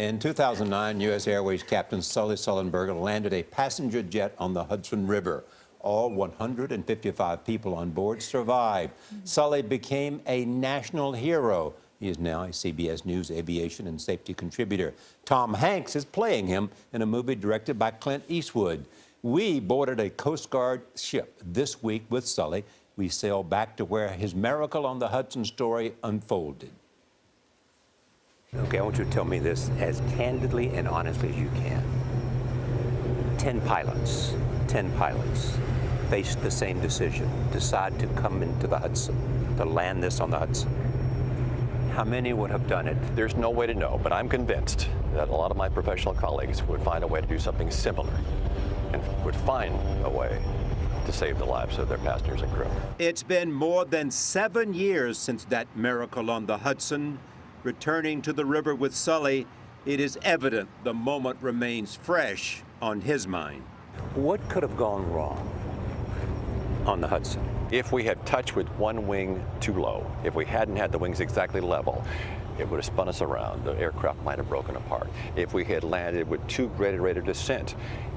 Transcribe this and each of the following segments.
In 2009, U.S. Airways Captain Sully Sullenberger landed a passenger jet on the Hudson River. All 155 people on board survived. Sully became a national hero. He is now a CBS News aviation and safety contributor. Tom Hanks is playing him in a movie directed by Clint Eastwood. We boarded a Coast Guard ship this week with Sully. We sailed back to where his Miracle on the Hudson story unfolded. Okay, I want you to tell me this as candidly and honestly as you can. 10 pilots faced the same decision, decide to come into the Hudson, to land this on the Hudson. How many would have done it? There's no way to know, but I'm convinced that a lot of my professional colleagues would find a way to do something similar and would find a way to save the lives of their passengers and crew. It's been more than 7 years since that Miracle on the Hudson. Returning to the river with Sully, it is evident the moment remains fresh on his mind. What could have gone wrong on the Hudson? If we had touched with one wing too low, if we hadn't had the wings exactly level, it would have spun us around. The aircraft might have broken apart. If we had landed with too great a rate of descent,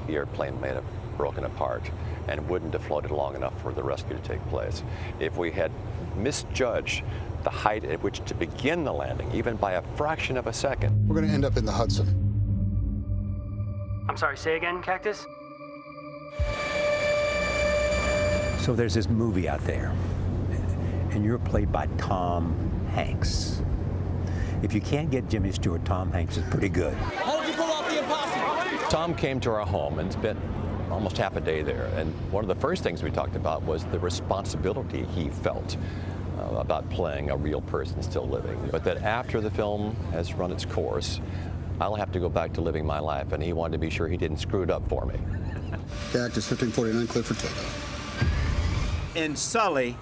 the airplane might have broken apart and wouldn't have floated long enough for the rescue to take place. If we had misjudged the height at which to begin the landing, even by a fraction of a second, we're going to end up in the Hudson. I'm sorry, say again, Cactus? So there's this movie out there, and you're played by Tom Hanks. If you can't get Jimmy Stewart, Tom Hanks is pretty good. How did you pull off the impossible? Tom came to our home and spent almost half a day there. And one of the first things we talked about was the responsibility he felt about playing a real person still living. But that after the film has run its course, I'll have to go back to living my life, and he wanted to be sure he didn't screw it up for me. Cactus 1549, clear for takeoff. In Sully,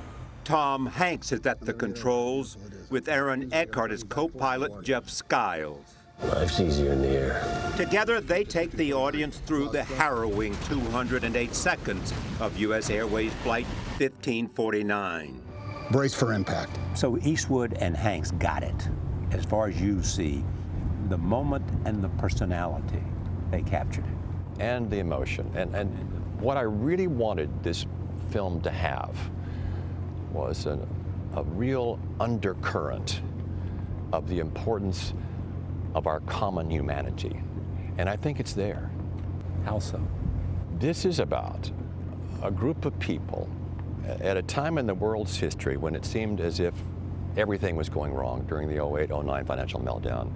Tom Hanks is at the controls, with Aaron Eckhart as co-pilot Jeff Skiles. Life's easier in the air. Together, they take the audience through the harrowing 208 seconds of U.S. Airways Flight 1549. Brace for impact. So Eastwood and Hanks got it. As far as you see, the moment and the personality, they captured it. And the emotion. And what I really wanted this film to have was a real undercurrent of the importance of our common humanity. And I think it's there. How so? This is about a group of people at a time in the world's history when it seemed as if everything was going wrong during the 08-09 financial meltdown.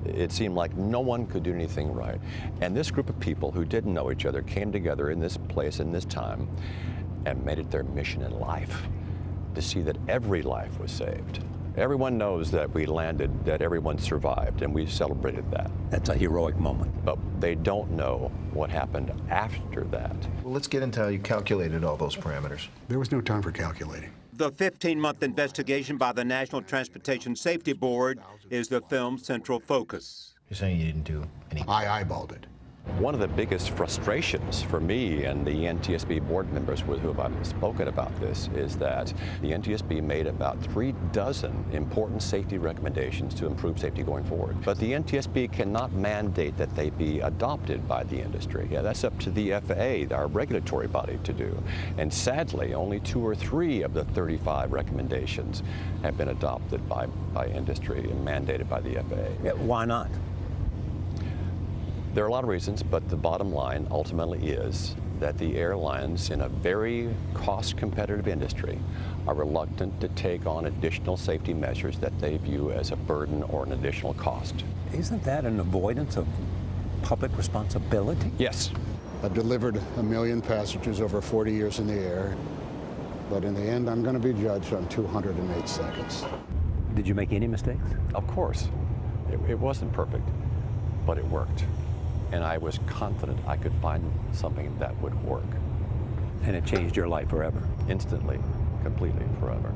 It seemed like no one could do anything right. And this group of people who didn't know each other came together in this place, in this time, and made it their mission in life to see that every life was saved. Everyone knows that we landed, that everyone survived, and we celebrated that. That's a heroic moment. But they don't know what happened after that. Well, let's get into how you calculated all those parameters. There was no time for calculating. The 15-month investigation by the National Transportation Safety Board is the film's central focus. You're saying you didn't do any? I eyeballed it. One of the biggest frustrations for me and the NTSB board members with whom I've spoken about this is that the NTSB made about 36 important safety recommendations to improve safety going forward. But the NTSB cannot mandate that they be adopted by the industry. Yeah, that's up to the FAA, our regulatory body, to do. And sadly, only 2 or 3 of the 35 recommendations have been adopted by industry and mandated by the FAA. Yeah, why not? There are a lot of reasons, but the bottom line ultimately is that the airlines in a very cost-competitive industry are reluctant to take on additional safety measures that they view as a burden or an additional cost. Isn't that an avoidance of public responsibility? Yes. I've delivered 1 million passengers over 40 years in the air, but in the end, I'm going to be judged on 208 seconds. Did you make any mistakes? Of course. It wasn't perfect, but it worked. And I was confident I could find something that would work. And it changed your life forever? Instantly, completely, forever.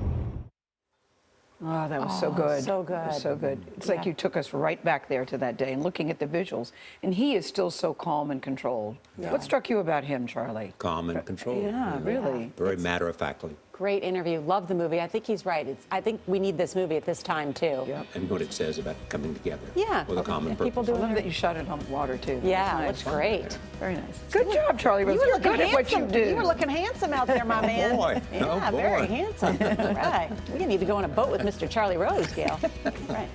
Oh, that was so good. So good. It was so good. It's like you took us right back there to that day and looking at the visuals. And he is still so calm and controlled. Yeah. What struck you about him, Charlie? Calm and controlled. Yeah, really. Very matter-of-factly. Cool. great interview. Love the movie. I think he's right. I think we need this movie at this time, too. Yep. And what it says about coming together Yeah. with a common purpose. People I doing love their... that you shot it on water, too. Yeah, That's looks nice. great. Very nice. Good job, Charlie Rose. You were You're looking good at what you handsome. do. You were looking handsome out there, my man. boy. Yeah, Oh, boy. very handsome. All right. We need to go on a boat with Mr. Charlie Rose, Gail. Right.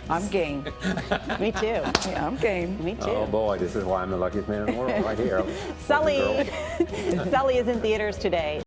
I'm game. Me too. Yeah, I'm game. Me too. Oh boy, this is why I'm the luckiest man in the world, right here. Sully. Sully is in theaters today.